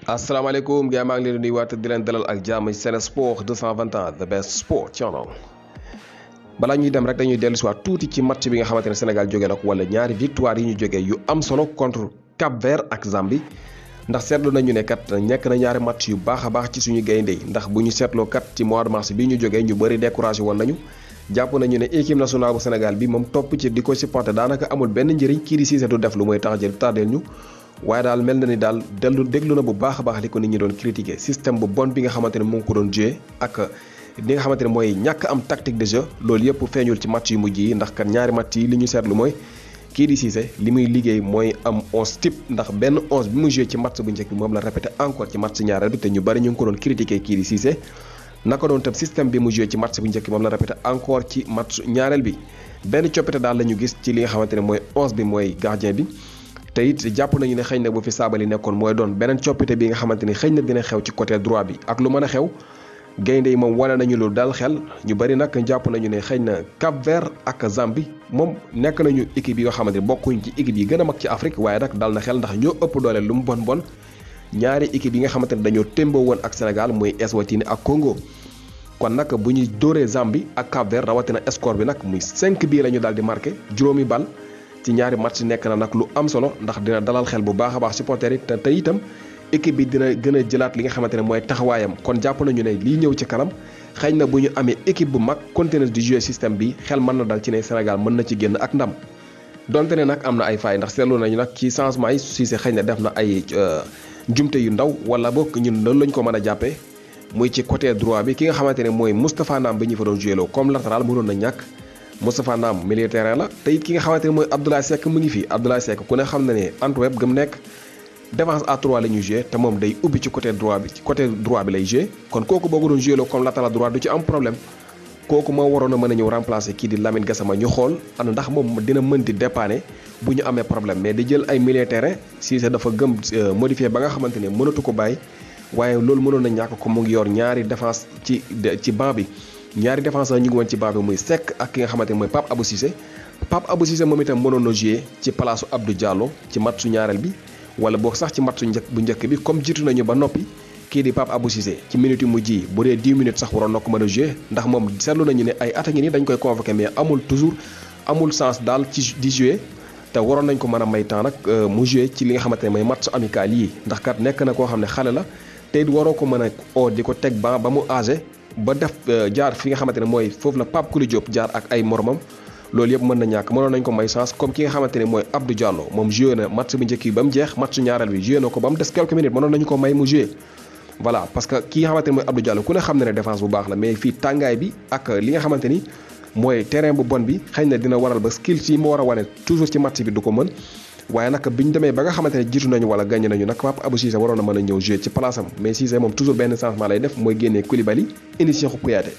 asalaamaaleykum gars maa ngi leen di nuyuwaat di leen dalal ak jàmm Sen Sport 221 the best sport channel. balaa ñuy dem rek dañuy dellu si waat tuuti ci match bi nga xamante ne Sénégal jógee na ko wala ñaari victoire yi ñu jógee yu am solo contre Cap Vert ak Zambie ndax seetlu nañu ne kat nekk na ñaari match yu baax a baax ci suñu gaynde yi ndax bu ñu seetloo kat ci mois de mars bi ñu jógee ñu bëri découragé woon nañu jàpp nañu ne équipe nationale bu Sénégal bi moom topp ci di ko supporter daanaka amul benn njëriñ kii di Cissé du def lu mooy tardeel ñu waaye daal mel na ni daal déglu na bu baax a baax li ko nit ñi doon critiquer système bu bon bi nga xamante ne mu ngi ko doon jouer ak li nga xamante ne mooy ñàkk am tactique de jeu loolu yëpp feeñul ci match yu mujj yi ndax kat ñaari match yi li ñu seetlu mooy kii di Cissé li muy liggéey mooy am 11 type ndax benn 11 bi mu joué ci match bu njëkk bi moom la répété encore ci match ñaareel bi te ñu bari ñu ngi ko doon critiquer kii di Cissé naka doon tam système bi mu joué ci match bu njëkk bi moom la répété encore ci match ñaareel bi benn coppite daal la ñu gis ci li nga xamante ne mooy 11 bi mooy gardien bi te it jàpp nañu ne xëy na bu fi Sabaly nekkoon mooy doon beneen coppite bi nga xamante ni xëy na dina xew ci côté droit bi ak lu mën a xew gaynde yi moom wane nañu lu dal xel ñu bari nag jàpp nañu ne xëy na Cap Vert ak Zambie moom nekk nañu équipe yi nga xamante ni bokkuñ ci équipe yi gën a mag ci Afrique waaye nag dal na xel ndax ñoo ëpp doole lu mu bon ñaari équipe yi nga xamante ni dañoo témboo woon ak Sénégal muy Eswatini ak Congo kon nag bu ñuy dóoree Zambie ak Cap Vert rawatina score bi nag muy 5 bii la ñu daal di marqué juróomi bal ci ñaari match nekk na nag lu am solo ndax dina dalal xel bu baax a baax supporters yi te itam équipe bi dina gën a jëlaat li nga xamante ne mooy taxawaayam kon jàpp nañu ne lii ñëw ci kanam xëy na bu ñu amee équipe bu mag continuer di jouer système bi xel mën na dal ci ne Sénégal mën na ci génn ak ndam donte ne nag am na ay faay ndax seetlu nañu nag ci changement yi Cissé xëy na def na ay njumte yu ndaw wala boog ñun loolu lañ ko mën a jàppee muy ci côté droit bi ki nga xamante ne mooy Moustapha Nam bi ñu fa doon joué loo comme latéral mënoon na ñàkk Moustapha Nam milieu terrain la te it ki nga xamante ne mooy Abdoulaye Seck mu ngi fi Abdoulaye Seck ku ne xam na ne Antwerp gëm nekk défense à 3 la ñuy joué te moom day ubbi ci côté droit bi lay joué kon kooku boo ko doon joué comme latéral droit du ci am problème kooku moo waroon a mën a ñëw remplacer kii di Lamine Gassama ñu xool ana ndax moom dina mën di dépanner bu ñu amee problème mais di jël ay milieu terrain Cissé dafa gëm modifié ba nga xamante ne mënatu ko bàyyi waaye loolu mënoon na ñàkk ko mu ngi yor ñaari défense ci banc bi ñaari défenseur ñu ngi woon ci banc bi muy Seck ak ki nga xamante ne mooy Pape Abou Cissé moom itam mënoon na jouer ci palaasu Abdou Diallo ci matchu ñaareel bi wala boog sax ci matchu bu njëkk bi comme jiitu nañu ba noppi kii di Pape Abou Cissé ci minutes yu mujj yi bu dee 10 minutes sax waroon na ko mën a jouer ndax moom seetlu nañu ne ay at a ngi nii dañ koy convoqué mais amul sens daal ci di jouer te waroon nañ ko mën a may temps nag mu jouer ci li nga xamante ne mooy match amical yii ndax kat nekk na koo xam ne xale la te it waroo ko mën a oo di ko teg ba mu âgé ba def jaar fi nga xamante ne mooy foofu la Pape Kouli Diop jaar ak ay moromam loolu yëpp mën na ñàkk mënoon nañ ko may chance comme ki nga xamante ne mooy Abdou Diallo moom joué na match bu njëkk yi ba mu jeex match ñaareel bi joué na ko ba mu des quelques minutes mënoon nañu ko may mu joué voilà parce que ki nga xamante ne mooy Abdou Diallo ku ne xam na ne défense bu baax la mais fii tàngaay bi ak li nga xamante ni mooy terrain bu bon bi xëy na dina waral ba skills yi mu war a wane toujours ci match bi du ko mën waaye nag bi ñu demee ba nga xamante ne jiitu nañu wala gagné nañu nag Pape Abou Cissé waroon na mën a ñëw jouer ci place am mais Cissé moom toujours benn changement lay def mooy génnee Koulibaly indi Cheikhou Kouyaté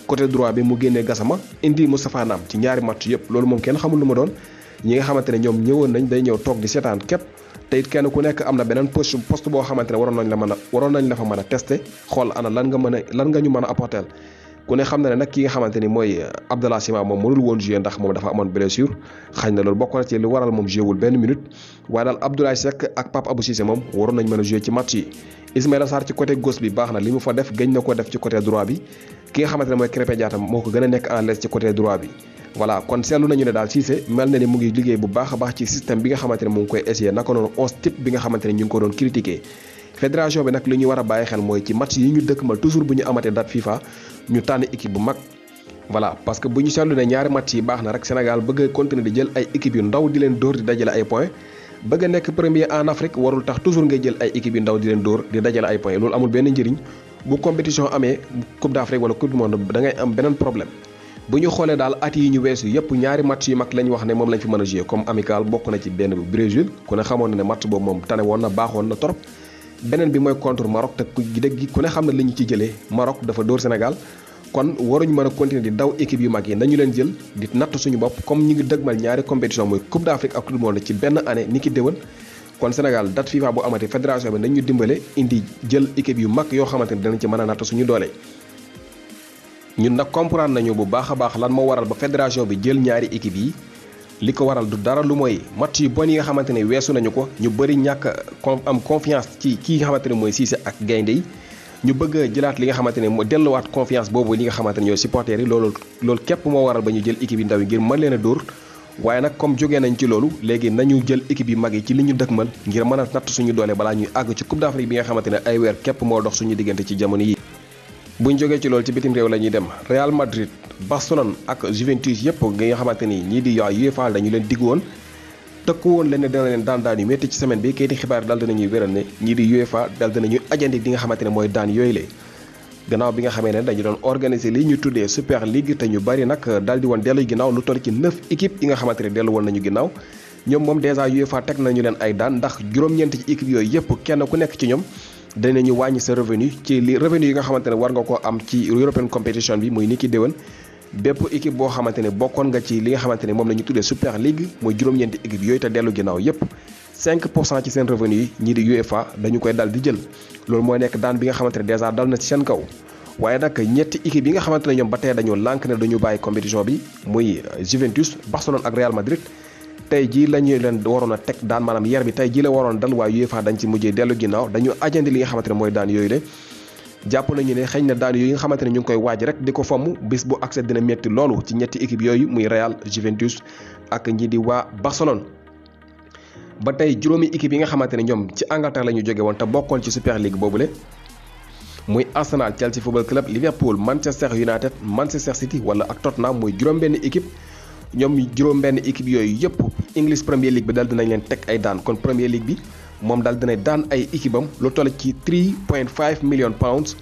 côté droit bi mu génnee Gassama indi Moustapha Nam ci ñaari match yëpp loolu moom kenn xamul lu ma doon ñi nga xamante ne ñoom ñëwoon nañ day ñëw toog di seetaan képp te it kenn ku nekk am na beneen poste boo xamante ne waroon nañ la fa mën a testé xool ana lan nga ñu mën a apporter ku ne xam na ne nag ki nga xamante ni mooy Abdallah Sima moom mënul woon jouer ndax moom dafa amoon blessure xañ na loolu bokk na ci li waral moom joué wul benn minute waaye daal Abdoulaye Seck ak Pape Abou Cissé moom waroon nañ mën a jouer ci match yi Ismaïla Sarr ci côté gauche bi baax na li mu fa def gëj na ko def ci côté droit bi ki nga xamante ne mooy Krépin Diatta moo ko gën a nekk en l'aise ci côté droit bi voilà kon seetlu nañu ne daal Cissé mel na ni mu ngi liggéey bu baax a baax ci système bi nga xamante ne mu ngi koy essayer naka noonu 11 type bi nga xamante ne ñu ngi ko doon critiquer fédération bi nag li ñu war a bàyyi xel mooy ci match yi ñu dëkkmal toujours bu ñu amatee date FIFA ñu tànn équipe bu mag voilà parce que bu ñu seetlu ne ñaari match yi baax na rek Sénégal bëgg a continuer di jël ay équipes yu ndaw di leen dóor di dajale ay points bëgg a nekk premier en Afrique warul tax toujours ngay jël ay équipes yu ndaw di leen dóor di dajale ay points loolu amul benn njëriñ bu compétition amee coupe d'Afrique wala coupe du monde da ngay am beneen problème bu ñu xoolee daal at yi ñu weesu yëpp ñaari match yu mag lañ wax ne moom lañ fi mën a jouer comme amical bokk na ci benn bu Brésil ku ne xamoon na ne match boobu moom tane woon na baaxoon na trop beneen bi mooy contre Maroc te ku ne xam ne li ñu ci jëlee Maroc dafa dóor Sénégal kon waruñu mën a continuer di daw équipe yu mag yi nañu leen jël di natt suñu bopp comme ñi ngi dëgmal ñaari compétition muy coupe d'Afrique ak coupe du monde ci benn année ni ki déwén kon Sénégal date FIFA bu amati fédération bi nañu dimbale indi jël équipe yu mag yoo xamante ne dinañ ci mën a natt suñu doole ñun nag comprendre nañu bu baax a baax lan moo waral ba fédération bi jël ñaari équipe yi li ko waral du dara lu mooy match yu bon yi nga xamante ne weesu nañu ko ñu bëri ñàkk am confiance ci kii nga xamante ne mooy Cissé ak gaynde yi ñu bëgg a jëlaat li nga xamante ne moo delluwaat confiance boobu li nga xamante ne ñooy supporters yi loolu képp moo waral ba ñu jël équipe yi ndaw yi ngir mën leen a dóor waaye nag comme jógee nañ ci loolu léegi nañu jël équipe yi mag yi ci li ñu dëkkmal ngir mën a natt suñu doole balaa ñuy àgg ci Coupe d'Afrique bi nga xamante ne ay weer képp moo dox suñu diggante ci jamono yi. buñ jógee ci loolu ci bitim réew la ñuy dem Real Madrid Barcelone ak Juventus yëpp nga xamante ni ñii di UEFA dañu leen digg woon tëkku woon leen ne dina leen daan yu métti ci semaine bi kayiti xibaar dal dinañuy wéral ne ñii di UEFA dal dinañuy ajandi di nga xamante ne mooy daan yooyu la gannaaw bi nga xamee ne dañu doon organiser li ñu tuddee Super League te ñu bari nag dal di woon dellu ginnaaw lu toll ci 9 équipes yi nga xamante ne dellu woon nañu ginnaaw ñoom moom dèjà UEFA teg nañu leen ay daan ndax juróom-ñeent ci équipe yooyu yëpp kenn ku nekk ci ñoom danañu wàññi sa revenu ci li revenu yi nga xamante ne war nga koo am ci European competition bi muy ni ki déwén bépp équipe boo xamante ne bokkoon nga ci li nga xamante ne moom la ñu tuddee Super League mooy juróom-ñeenti équipe yooyu te dellu ginnaaw yépp 5% ci seen revenu yi ñii di UEFA dañu koy dal di jël loolu mooy nekk daan bi nga xamante ne dèjà dal na ci seen kaw waaye nag ñetti équipe yi nga xamante ne ñoom ba tey dañoo lànk ne dañu bàyyi compétition bi muy Juventus Barcelone ak Real Madrid tey jii la ñu leen waroon a teg daan maanaam yer bi tey jii la waroon dal waaye UEFA dañ ci mujjee dellu ginnaaw dañu ajandi li nga xamante ne mooy daan yooyu le jàpp nañu ne xëy na daan yooyu nga xamante ne ñu ngi koy waaj rek di ko fomm bis bu accès dina metti loolu ci ñetti équipe yooyu muy Real Juventus ak ñi di waa Barcelone. ba tey juróomi équipe yi nga xamante ne ñoom ci Angleterre la ñu jóge woon te bokkoon ci Super League boobule muy Arsenal Chelsea Football Club Liverpool Manchester United Manchester City wala ak Tottenham muy juróom-benn équipe ñoom juróom-benn équipe yooyu yëpp English Premier League bi dal dinañ leen teg ay daan kon Premier League bi moom dal dina daan ay équipe am lu toll ci 3.5 million pounds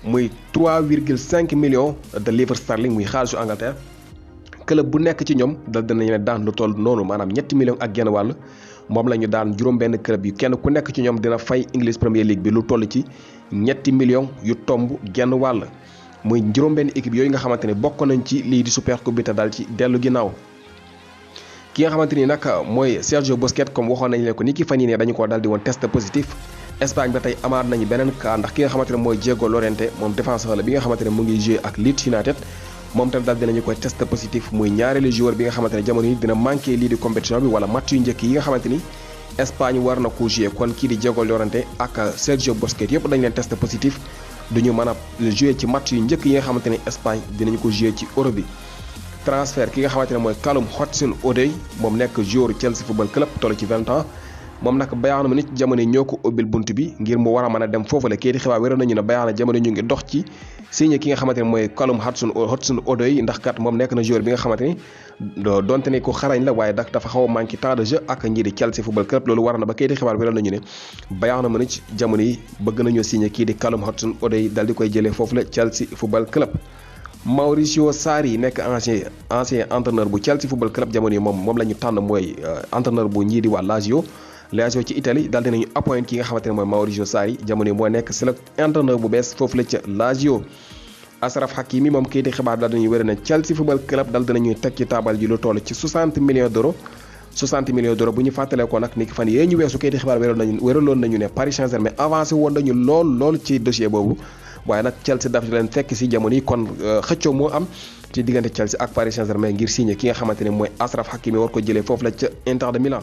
muy 3,5 millions de livres sterling muy xaalisu Angleterre club bu nekk ci ñoom dal dinañ leen daan lu toll noonu maanaam 7 millions ak genn wàll moom la ñu daan juróom-benn club yi kenn ku nekk ci ñoom dina fay English Premier League bi lu toll ci 7 millions yu tomb genn wàll muy juróom-benn équipe yooyu nga xamante ne bokk nañ ci lii di Super Coupe bi te daal ci dellu ginnaaw ki nga xamante ni nag mooy Sergio Busquets comme waxoon nañ leen ko ni ki fan yii ne dañu ko daal di woon test positif Espagne ba tey amaat nañu beneen cas ndax ki nga xamante ne mooy Diego Llorente moom défenseur la bi nga xamante ne mu ngi joué ak Leeds United moom tamit daal dinañu koy test positif muy ñaareelu joueur bi nga xamante ne jamono yi dina manqué lii di compétition bi wala match yu njëkk yi nga xamante ni Espagne war na ko joué kon kii di Diego Llorente ak Sergio Busquets yëpp dañ leen test positif duñu mën a joué ci match yu njëkk yi nga xamante ni Espagne dinañu ko joué ci Euro bi transfert ki nga xamante ne mooy Callum Hudson-Odoi moom nekk joueur Chelsea Football Club toll ci 20 ans moom nag Bayern Munich jamono yi ñoo ko ubbil bunt bi ngir mu war a mën a dem foofule kii di xibaar wéral nañu ne Bayern jamono ñu ngi dox ci signé ki nga xamante ne mooy Callum Hudson-Odoi ndax kat moom nekk na joueur bi nga xamante ni donte ne ko xarañ la waaye dafa xaw a manqué temps de jeu ak ñii di Chelsea Football Club loolu war na ba kii di xibaar wéral nañu ne Bayern Munich jamono yi bëgg nañoo signé kii di Callum Hudson-Odoi dal di koy jëlee foofule Chelsea Football Club. Mauricio Sarri nekk ancien entraîneur bu Chelsea Football Club jamono yi moom la ñu tànn mooy entraîneur bu ñii di waa Lazio ci Italie daal dinañu appoint ki nga xamante ne mooy Mauricio Sarri jamono yi moo nekk entraîneur bu bees foofu la ca Lazio. Achraf Hakimi moom kii di xibaar daal dinañu wér ne Chelsea Football Club daal dinañuy teg ci taabal ji lu toll ci 60 millions d'euros bu ñu fàttalee ko nag ni ki fan yee ñu weesu kii di xibaar wéraloon nañu ne Paris Saint-Germain avancé woon nañu lool ci dossier boobu waaye nag Chelsea daf leen fekk si jamono yi kon xëccoo moo am ci diggante Chelsea ak Paris Saint-Germain ngir signé ki nga xamante ne mooy Achraf Hakimi war ko jëlee foofu la ca Inter de Milan.